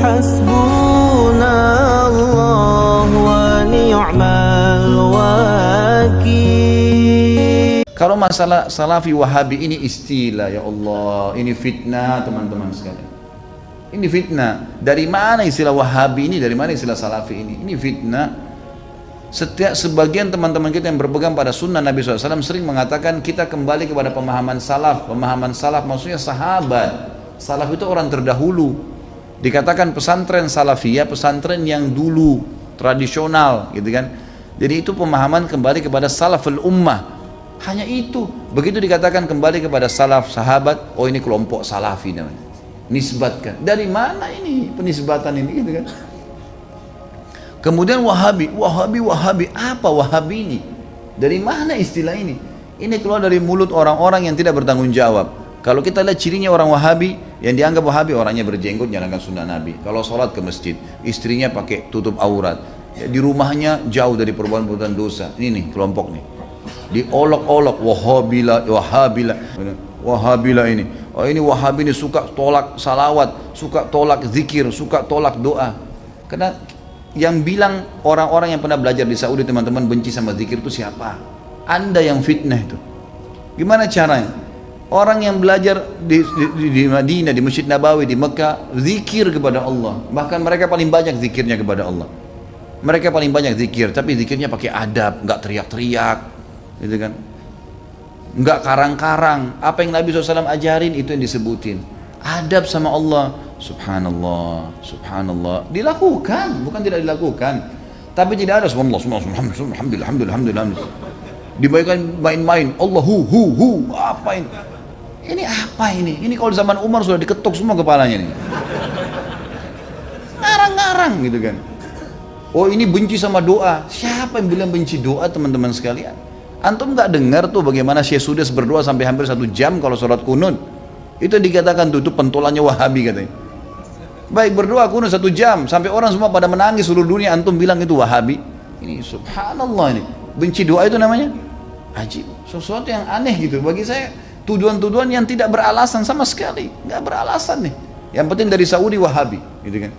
Hasbunallah wa ni'mal wakil. Kalau masalah salafi wahabi ini istilah, ya Allah, ini fitnah teman-teman sekalian. Ini fitnah. Dari mana istilah wahabi ini, dari mana istilah salafi ini? Ini fitnah. Setiap sebagian teman-teman kita yang berpegang pada sunnah Nabi SAW sering mengatakan kita kembali kepada pemahaman salaf. Pemahaman salaf maksudnya sahabat. Salaf itu orang terdahulu. Dikatakan pesantren salafiyah, pesantren yang dulu, tradisional gitu kan. Jadi itu pemahaman kembali kepada salaful ummah. Hanya itu. Begitu dikatakan kembali kepada salaf, sahabat, oh ini kelompok salafi namanya. Nisbatkan. Dari mana ini penisbatan ini gitu kan? Kemudian wahabi. Apa wahabi ini? Dari mana istilah ini? Ini keluar dari mulut orang-orang yang tidak bertanggung jawab. Kalau kita lihat cirinya orang wahabi, yang dianggap wahabi orangnya berjenggot, jalankan sunnah Nabi. Kalau sholat ke masjid, istrinya pakai tutup aurat. Ya, di rumahnya jauh dari perbuatan dosa. Ini nih kelompok nih. Diolok-olok wahabila ini. Oh ini wahabi ini suka tolak salawat, suka tolak zikir, suka tolak doa. Karena yang bilang orang-orang yang pernah belajar di Saudi teman-teman benci sama zikir itu siapa? Anda yang fitnah itu. Gimana caranya? Orang yang belajar di Madinah, di Masjid Nabawi, di Mekah, zikir kepada Allah. Bahkan mereka paling banyak zikirnya kepada Allah. Mereka paling banyak zikir, tapi zikirnya pakai adab, nggak teriak-teriak, gitu kan? Nggak karang-karang. Apa yang Nabi SAW ajarin itu yang disebutin. Adab sama Allah. Subhanallah, subhanallah. Dilakukan, bukan tidak dilakukan. Tapi tidak ada subhanallah, alhamdulillah. Dibayangkan main-main. Allahu, apa ini? Ini apa ini? Ini kalau zaman Umar sudah diketuk semua kepalanya nih. Ngarang-ngarang gitu kan. Oh ini benci sama doa. Siapa yang bilang benci doa teman-teman sekalian? Antum nggak dengar tuh bagaimana Syekh Sudes berdoa sampai hampir 1 jam kalau sholat kunut? Itu dikatakan tuh, itu pentolannya wahabi katanya. Baik berdoa kunut 1 jam sampai orang semua pada menangis seluruh dunia, antum bilang itu wahabi? Ini subhanallah ini. Benci doa itu namanya ajib. Sesuatu yang aneh gitu. Bagi saya tuduhan-tuduhan yang tidak beralasan sama sekali, nggak beralasan nih. Yang penting dari Saudi wahabi, gitu kan.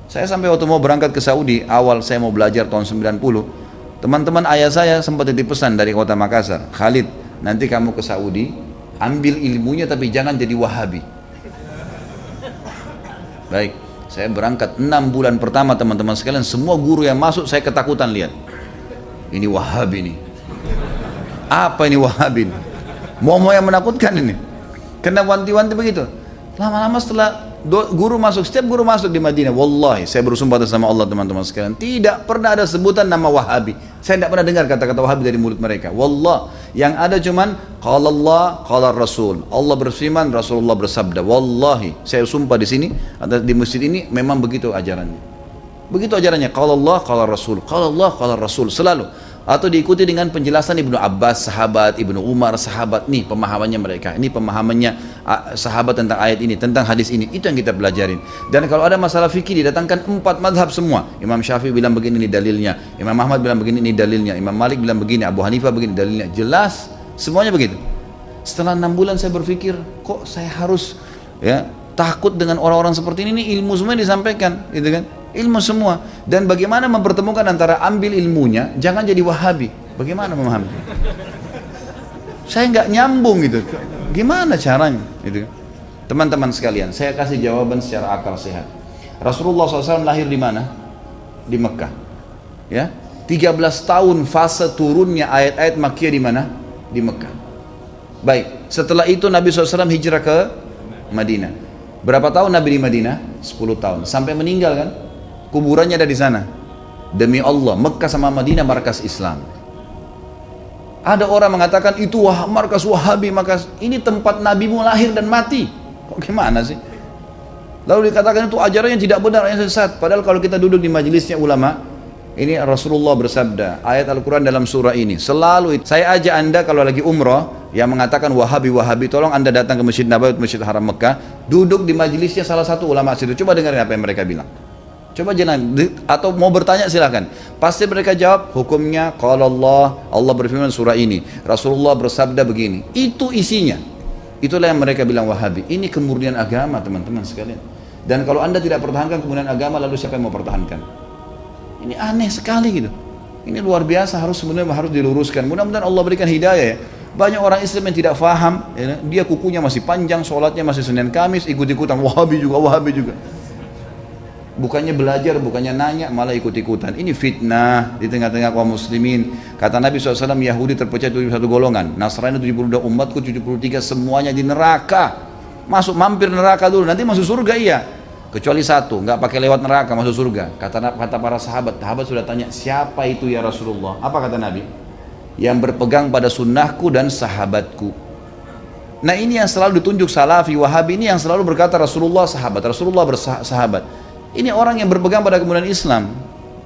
Saya sampai waktu mau berangkat ke Saudi, awal saya mau belajar tahun 90, teman-teman ayah saya sempat titip pesan dari kota Makassar, Khalid, nanti kamu ke Saudi, ambil ilmunya tapi jangan jadi wahabi. Baik, saya berangkat 6 bulan pertama teman-teman sekalian, semua guru yang masuk saya ketakutan lihat. Ini wahabi nih. Apa ini wahabi nih? Mau yang menakutkan ini. Kena wanti-wanti begitu. Lama-lama setelah guru masuk, setiap guru masuk di Madinah, wallahi saya bersumpah atas nama Allah teman-teman sekalian, tidak pernah ada sebutan nama wahabi. Saya tidak pernah dengar kata-kata wahabi dari mulut mereka. Wallah, yang ada cuman qala Allah, qala Rasul. Allah berfirman, Rasulullah bersabda. Wallahi, saya sumpah di sini, di masjid ini memang begitu ajarannya. Begitu ajarannya, qala Allah, qala Rasul. Qala Allah, qala Rasul selalu. Atau diikuti dengan penjelasan Ibnu Abbas, sahabat, Ibnu Umar, sahabat. Nih pemahamannya mereka, ini pemahamannya sahabat tentang ayat ini, tentang hadis ini. Itu yang kita pelajarin. Dan kalau ada masalah fikih didatangkan 4 madhab semua. Imam Syafi'i bilang begini, ini dalilnya. Imam Ahmad bilang begini, ini dalilnya. Imam Malik bilang begini, Abu Hanifah begini, dalilnya. Jelas, semuanya begitu. Setelah 6 bulan saya berpikir, kok saya harus ya takut dengan orang-orang seperti ini ilmu semua disampaikan, gitu kan? Ilmu semua. Dan bagaimana mempertemukan antara ambil ilmunya, jangan jadi wahabi. Bagaimana memahami? Saya nggak nyambung gitu. Gimana caranya? Gitu. Teman-teman sekalian, saya kasih jawaban secara akal sehat. Rasulullah SAW lahir di mana? Di Mekah. Ya, 13 tahun fase turunnya ayat-ayat Makkiyah di mana? Di Mekah. Baik, setelah itu Nabi SAW hijrah ke Madinah. Berapa tahun Nabi di Madinah? 10 tahun. Sampai meninggal kan? Kuburannya ada di sana. Demi Allah, Mekah sama Madinah markas Islam. Ada orang mengatakan itu markas Wahabi, markas ini tempat Nabimu lahir dan mati. Kok gimana sih? Lalu dikatakan itu ajarannya tidak benar, yang sesat. Padahal kalau kita duduk di majelisnya ulama, ini Rasulullah bersabda, ayat Al-Quran dalam surah ini. Selalu saya ajak anda kalau lagi umrah, yang mengatakan Wahabi, tolong anda datang ke Masjid Nabawi, Masjid Haram Mekah, duduk di majelisnya salah satu ulama situ. Coba dengarin apa yang mereka bilang. Coba jangan, atau mau bertanya silahkan. Pasti mereka jawab, hukumnya qala Allah, Allah berfirman surah ini, Rasulullah bersabda begini. Itu isinya. Itulah yang mereka bilang Wahabi. Ini kemurnian agama teman-teman sekalian. Dan kalau anda tidak pertahankan kemudian agama, lalu siapa yang mau pertahankan? Ini aneh sekali gitu. Ini luar biasa, sebenarnya harus diluruskan. Mudah-mudahan Allah berikan hidayah ya. Banyak orang Islam yang tidak faham, ya, dia kukunya masih panjang, sholatnya masih Senin Kamis, ikut-ikutan Wahabi juga. Bukannya belajar, bukannya nanya, malah ikut-ikutan. Ini fitnah di tengah-tengah kaum muslimin. Kata Nabi SAW, Yahudi terpecah 71 golongan, Nasrani 72, umatku 73, semuanya di neraka. Masuk mampir neraka dulu, nanti masuk surga iya. Kecuali satu, nggak pakai lewat neraka masuk surga. Kata para sahabat sudah tanya, siapa itu ya Rasulullah? Apa kata Nabi? Yang berpegang pada sunnahku dan sahabatku. Nah ini yang selalu ditunjuk Salafi, Wahabi, ini yang selalu berkata Rasulullah bersahabat. Ini orang yang berpegang pada kemudian Islam.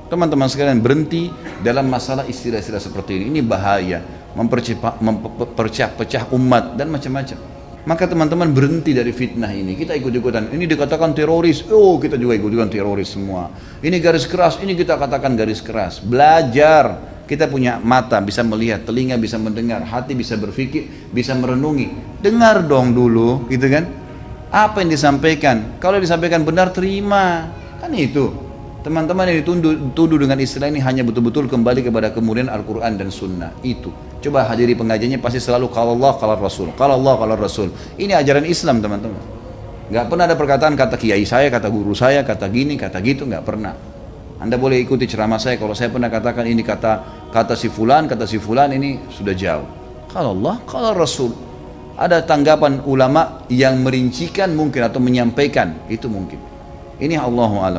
Teman-teman sekalian, berhenti dalam masalah istilah-istilah seperti ini. Ini bahaya, memperpecah umat dan macam-macam. Maka teman-teman berhenti dari fitnah ini. Kita ikut-ikutan, ini dikatakan teroris, oh kita juga ikut-ikutan teroris semua. Ini garis keras, ini kita katakan garis keras. Belajar. Kita punya mata bisa melihat, telinga bisa mendengar, hati bisa berpikir, bisa merenungi. Dengar dong dulu, gitu kan? Apa yang disampaikan? Kalau disampaikan benar, terima. Kan itu. Teman-teman yang dituduh dengan istilah ini hanya betul-betul kembali kepada kemudian Al-Quran dan Sunnah. Itu. Coba hadiri pengajiannya pasti selalu kalau Allah, kalau Rasul. Kalau Allah, kalau Rasul. Ini ajaran Islam teman-teman. Gak pernah ada perkataan kata kiai saya, kata guru saya, kata gini, kata gitu. Gak pernah. Anda boleh ikuti ceramah saya, kalau saya pernah katakan ini kata si fulan ini sudah jauh. Kalau Allah, kalau Rasul. Ada tanggapan ulama yang merincikan mungkin atau menyampaikan, itu mungkin. Ini Allahu a'lam.